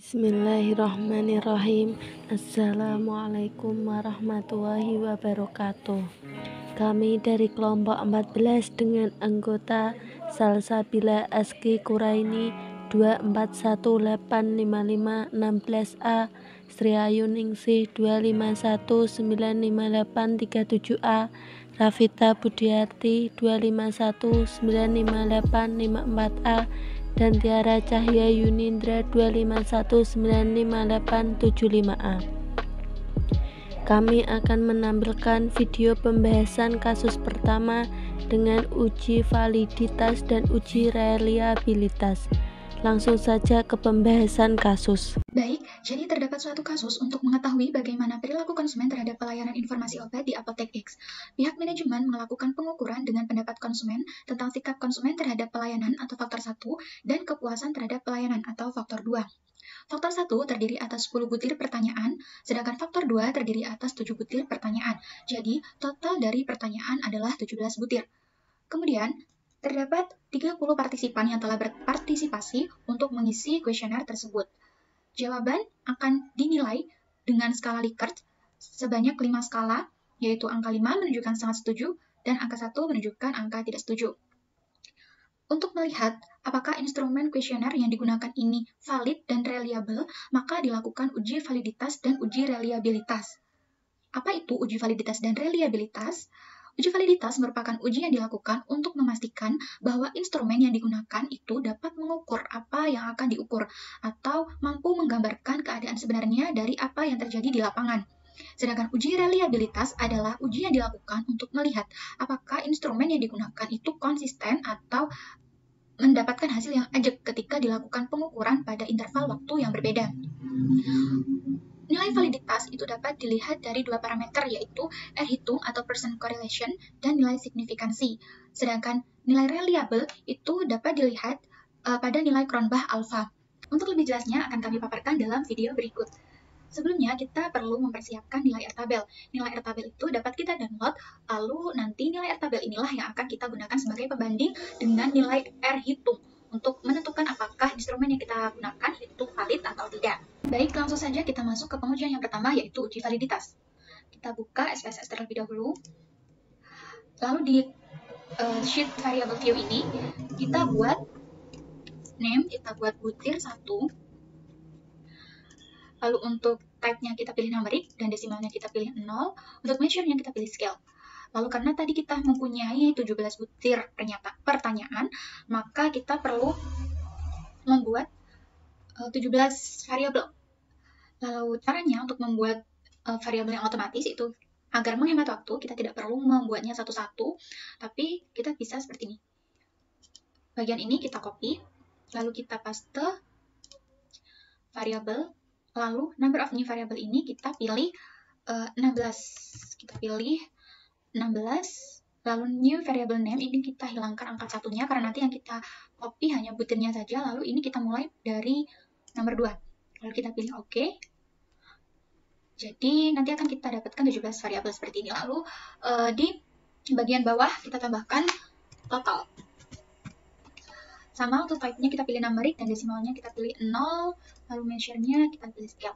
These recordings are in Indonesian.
Bismillahirrahmanirrahim. Assalamualaikum warahmatullahi wabarakatuh. Kami dari kelompok 14 dengan anggota Salsabila Aski Kuraini 24185516A, Sri Ayuningsih 25195837A, Rafita Budiarti 25195854A, dan Tiara Cahya Yunindra 25195875A. Kami akan menampilkan video pembahasan kasus pertama dengan uji validitas dan uji reliabilitas. Langsung saja ke pembahasan kasus. Baik, jadi terdapat suatu kasus untuk mengetahui bagaimana perilaku konsumen terhadap pelayanan informasi obat di Apotek X. Pihak manajemen melakukan pengukuran dengan pendapat konsumen tentang sikap konsumen terhadap pelayanan atau faktor 1 dan kepuasan terhadap pelayanan atau faktor 2. Faktor 1 terdiri atas 10 butir pertanyaan, sedangkan faktor 2 terdiri atas 7 butir pertanyaan. Jadi, total dari pertanyaan adalah 17 butir. Kemudian, terdapat 30 partisipan yang telah berpartisipasi untuk mengisi kuesioner tersebut. Jawaban akan dinilai dengan skala Likert sebanyak 5 skala, yaitu angka 5 menunjukkan sangat setuju dan angka 1 menunjukkan angka tidak setuju. Untuk melihat apakah instrumen kuesioner yang digunakan ini valid dan reliable, maka dilakukan uji validitas dan uji reliabilitas. Apa itu uji validitas dan reliabilitas? Uji validitas merupakan uji yang dilakukan untuk memastikan bahwa instrumen yang digunakan itu dapat mengukur apa yang akan diukur atau mampu menggambarkan keadaan sebenarnya dari apa yang terjadi di lapangan. Sedangkan uji reliabilitas adalah uji yang dilakukan untuk melihat apakah instrumen yang digunakan itu konsisten atau mendapatkan hasil yang ajak ketika dilakukan pengukuran pada interval waktu yang berbeda. Nilai validitas itu dapat dilihat dari dua parameter, yaitu R hitung atau percent correlation dan nilai signifikansi. Sedangkan nilai reliable itu dapat dilihat pada nilai Cronbach alpha. Untuk lebih jelasnya akan kami paparkan dalam video berikut. Sebelumnya kita perlu mempersiapkan nilai R-tabel. Nilai R-tabel itu dapat kita download, lalu nanti nilai R-tabel inilah yang akan kita gunakan sebagai pembanding dengan nilai R hitung untuk menentukan apakah instrumen yang kita gunakan itu valid atau tidak. Baik, langsung saja kita masuk ke pengujian yang pertama, yaitu uji validitas. Kita buka SPSS terlebih dahulu. Lalu di sheet variable view ini, kita buat name, kita buat butir 1. Lalu untuk type-nya kita pilih numerik dan desimalnya kita pilih 0. Untuk measure-nya kita pilih scale. Lalu karena tadi kita mempunyai 17 butir pertanyaan, maka kita perlu membuat 17 variabel. Lalu caranya untuk membuat variabel yang otomatis itu agar menghemat waktu, kita tidak perlu membuatnya satu-satu, tapi kita bisa seperti ini. Bagian ini kita copy, lalu kita paste variabel, lalu number of new variable ini kita pilih 16. Kita pilih 16, lalu new variable name ini kita hilangkan angka satunya karena nanti yang kita copy hanya butirnya saja, lalu ini kita mulai dari nomor 2. Lalu kita pilih OK. Jadi nanti akan kita dapatkan 17 variabel seperti ini. Lalu di bagian bawah kita tambahkan total. Sama untuk type-nya kita pilih numerik dan desimalnya kita pilih 0, lalu measure-nya kita pilih scale.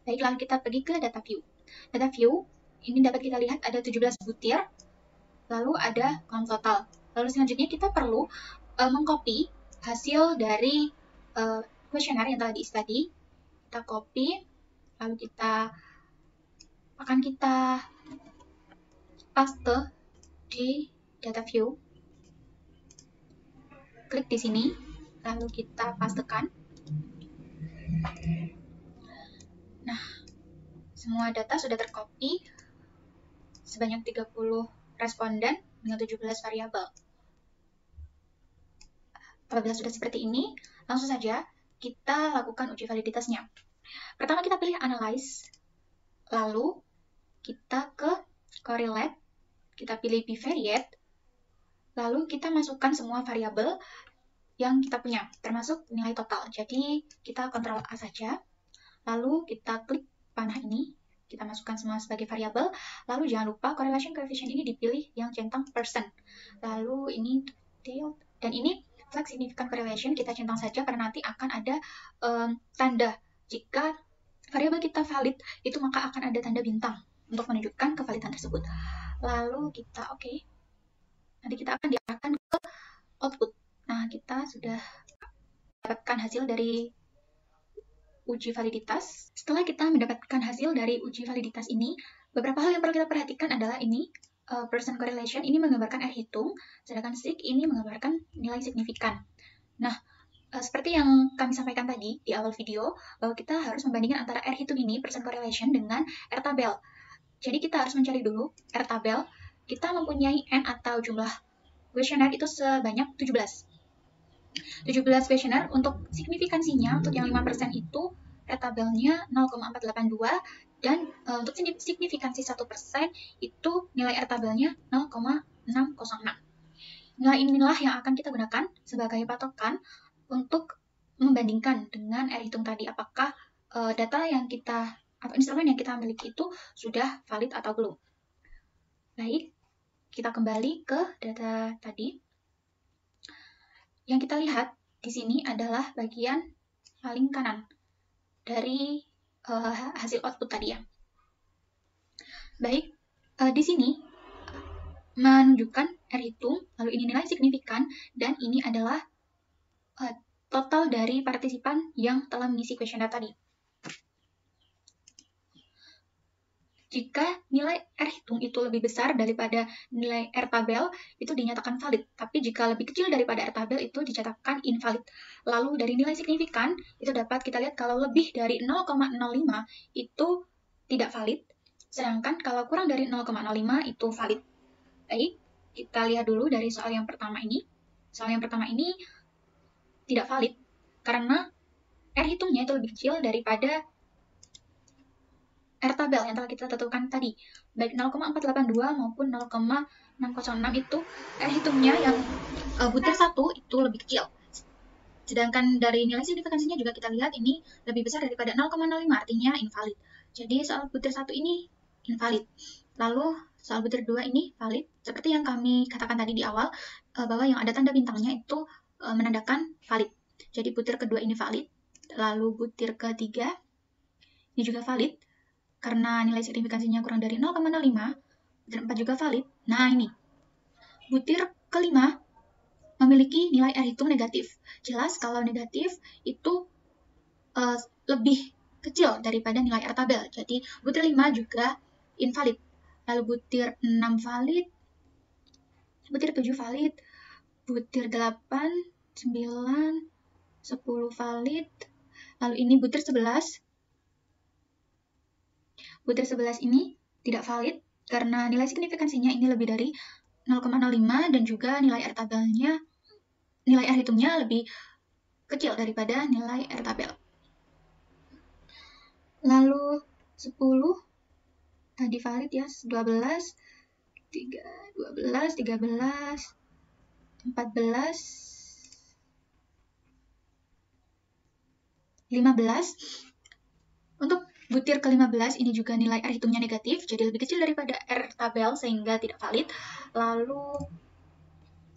Baik, lalu kita pergi ke data view. Data view ini dapat kita lihat ada 17 butir, lalu ada count total. Lalu selanjutnya kita perlu mengcopy hasil dari kuesioner yang telah diisi tadi. Kita copy, lalu kita paste di data view. Klik di sini, lalu kita pastekan. Nah, semua data sudah tercopy sebanyak 30 responden dengan 17 variabel. Apabila sudah seperti ini, langsung saja kita lakukan uji validitasnya. Pertama kita pilih analyze, lalu kita ke correlate, kita pilih bivariate, lalu kita masukkan semua variabel yang kita punya, termasuk nilai total. Jadi kita Ctrl A saja, lalu kita klik panah ini, kita masukkan semua sebagai variabel, lalu jangan lupa correlation coefficient ini dipilih yang centang percent. Lalu ini detailed, dan ini flag significant correlation kita centang saja karena nanti akan ada tanda Jika variabel kita valid, itu maka akan ada tanda bintang untuk menunjukkan kevalidan tersebut. Lalu kita nanti kita akan diarahkan ke output. Nah, kita sudah mendapatkan hasil dari uji validitas. Setelah kita mendapatkan hasil dari uji validitas ini, beberapa hal yang perlu kita perhatikan adalah ini, Pearson correlation ini menggambarkan R hitung, sedangkan sig ini menggambarkan nilai signifikan. Nah, seperti yang kami sampaikan tadi di awal video, bahwa kita harus membandingkan antara R hitung ini, Pearson correlation, dengan R tabel. Jadi kita harus mencari dulu R tabel. Kita mempunyai N atau jumlah kuesioner itu sebanyak 17. 17 kuesioner. Untuk signifikansinya, untuk yang 5% itu R tabelnya 0,482, dan untuk signifikansi 1% itu nilai R tabelnya 0,606. Nilai inilah yang akan kita gunakan sebagai patokan untuk membandingkan dengan R hitung tadi, apakah data yang kita atau instrumen yang kita miliki itu sudah valid atau belum. Baik, kita kembali ke data tadi. Yang kita lihat di sini adalah bagian paling kanan dari hasil output tadi ya. Baik, di sini menunjukkan R hitung, lalu ini nilai signifikan, dan ini adalah total dari partisipan yang telah mengisi kuesioner tadi. Jika nilai R hitung itu lebih besar daripada nilai R tabel, itu dinyatakan valid. Tapi jika lebih kecil daripada R tabel, itu dicatatkan invalid. Lalu dari nilai signifikan, itu dapat kita lihat kalau lebih dari 0,05 itu tidak valid. Sedangkan kalau kurang dari 0,05 itu valid. Baik, kita lihat dulu dari soal yang pertama ini. Soal yang pertama ini tidak valid karena R hitungnya itu lebih kecil daripada R tabel yang telah kita tentukan tadi. Baik 0,482 maupun 0,606 itu R hitungnya yang butir 1 itu lebih kecil. Sedangkan dari nilai signifikansinya juga kita lihat ini lebih besar daripada 0,05, artinya invalid. Jadi soal butir 1 ini invalid. Lalu soal butir 2 ini valid. Seperti yang kami katakan tadi di awal, bahwa yang ada tanda bintangnya itu menandakan valid. Jadi butir kedua ini valid. Lalu butir ketiga ini juga valid. Karena nilai signifikansinya kurang dari 0,05, butir 4 juga valid. Nah ini, butir kelima memiliki nilai R hitung negatif. Jelas kalau negatif itu lebih kecil daripada nilai R tabel. Jadi butir 5 juga invalid. Lalu butir 6 valid, butir 7 valid, butir 8, 9, 10 valid. Lalu ini butir 11. Butir 11 ini tidak valid karena nilai signifikansinya ini lebih dari 0,05 dan juga nilai R tabelnya, nilai R hitungnya lebih kecil daripada nilai R tabel. Lalu 10 tadi valid ya, 12, 13, 14, 15. Untuk butir ke-15 ini juga nilai R hitungnya negatif, jadi lebih kecil daripada R tabel sehingga tidak valid. Lalu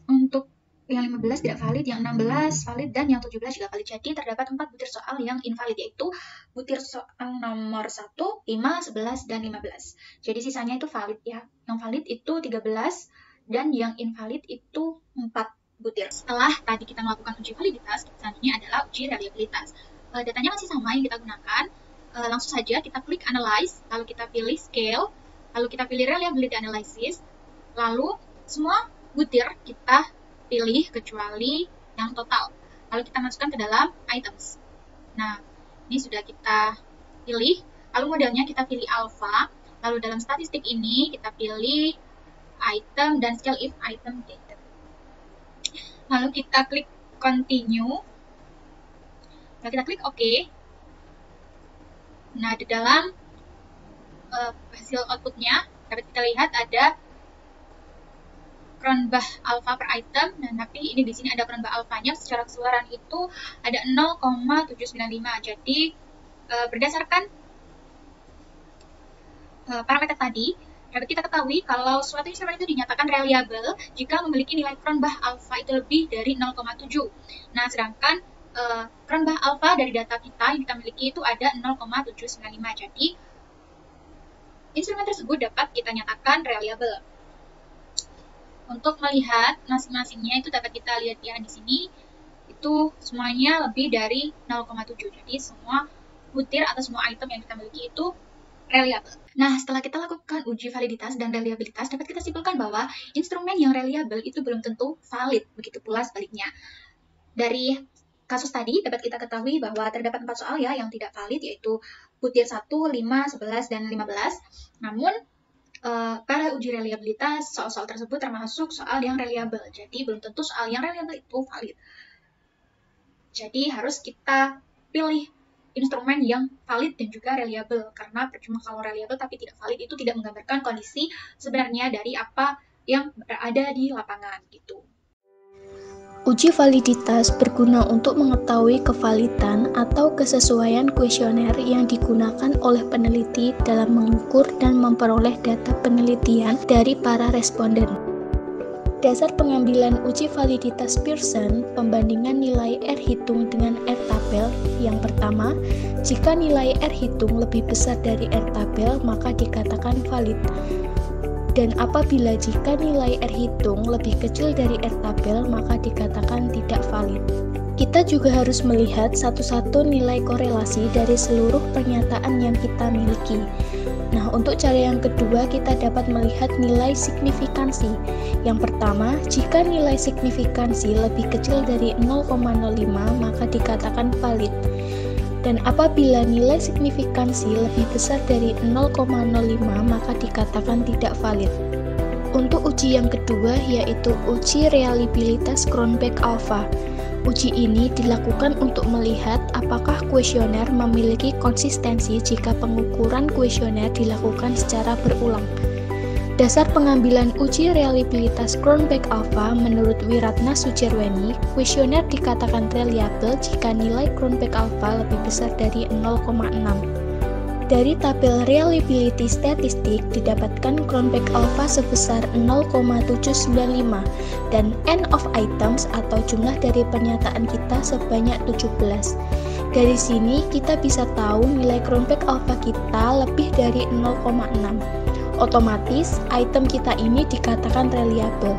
untuk yang 15 tidak valid, yang 16 valid, dan yang 17 juga valid. Jadi terdapat 4 butir soal yang invalid, yaitu butir soal nomor 1, 5, 11, dan 15. Jadi sisanya itu valid ya. Yang valid itu 13, dan yang invalid itu 4 butir. Setelah tadi kita melakukan uji validitas, selanjutnya adalah uji reliabilitas. Datanya masih sama yang kita gunakan. Langsung saja kita klik analyze, lalu kita pilih scale, lalu kita pilih reliability analysis, lalu semua butir kita pilih kecuali yang total, lalu kita masukkan ke dalam items. Nah, ini sudah kita pilih, lalu modelnya kita pilih alpha, lalu dalam statistik ini kita pilih item dan scale if item data. Lalu kita klik continue, lalu kita klik OK. Nah, di dalam hasil outputnya dapat kita lihat ada Cronbach alpha per item. Nah, tapi ini di sini ada Cronbach alfanya secara keseluruhan itu ada 0,795. Jadi berdasarkan parameter tadi, dapat kita ketahui kalau suatu instrumen itu dinyatakan reliable jika memiliki nilai Cronbach alpha itu lebih dari 0,7. Nah, sedangkan Cronbach alpha dari data kita yang kita miliki itu ada 0,795. Jadi instrumen tersebut dapat kita nyatakan reliable. Untuk melihat masing-masingnya itu dapat kita lihat ya di sini itu semuanya lebih dari 0,7. Jadi semua butir atau semua item yang kita miliki itu reliable. Nah, setelah kita lakukan uji validitas dan reliabilitas, dapat kita simpulkan bahwa instrumen yang reliable itu belum tentu valid, begitu pula sebaliknya. Dari kasus tadi dapat kita ketahui bahwa terdapat 4 soal ya yang tidak valid, yaitu butir 1, 5, 11, dan 15. Namun, pada uji reliabilitas, soal-soal tersebut termasuk soal yang reliable. Jadi, belum tentu soal yang reliable itu valid. Jadi, harus kita pilih instrumen yang valid dan juga reliable. Karena percuma kalau reliable tapi tidak valid, itu tidak menggambarkan kondisi sebenarnya dari apa yang berada di lapangan gitu. Uji validitas berguna untuk mengetahui kevalidan atau kesesuaian kuesioner yang digunakan oleh peneliti dalam mengukur dan memperoleh data penelitian dari para responden. Dasar pengambilan uji validitas Pearson, pembandingan nilai R hitung dengan R tabel. Yang pertama, jika nilai R hitung lebih besar dari R tabel, maka dikatakan valid. Dan apabila jika nilai R hitung lebih kecil dari R tabel, maka dikatakan tidak valid. Kita juga harus melihat satu-satu nilai korelasi dari seluruh pernyataan yang kita miliki. Nah, untuk cara yang kedua, kita dapat melihat nilai signifikansi. Yang pertama, jika nilai signifikansi lebih kecil dari 0,05, maka dikatakan valid. Dan apabila nilai signifikansi lebih besar dari 0,05, maka dikatakan tidak valid. Untuk uji yang kedua, yaitu uji reliabilitas Cronbach alpha. Uji ini dilakukan untuk melihat apakah kuesioner memiliki konsistensi jika pengukuran kuesioner dilakukan secara berulang. Dasar pengambilan uji reliabilitas Cronbach alpha menurut Wiratna Sujarweni, kuesioner dikatakan reliable jika nilai Cronbach alpha lebih besar dari 0,6. Dari tabel reliability statistik didapatkan Cronbach alpha sebesar 0,795 dan N of items atau jumlah dari pernyataan kita sebanyak 17. Dari sini kita bisa tahu nilai Cronbach alpha kita lebih dari 0,6. Otomatis, item kita ini dikatakan reliable.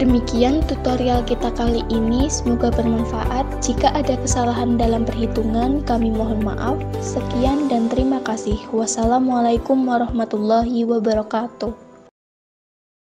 Demikian tutorial kita kali ini, semoga bermanfaat. Jika ada kesalahan dalam perhitungan, kami mohon maaf. Sekian dan terima kasih. Wassalamualaikum warahmatullahi wabarakatuh.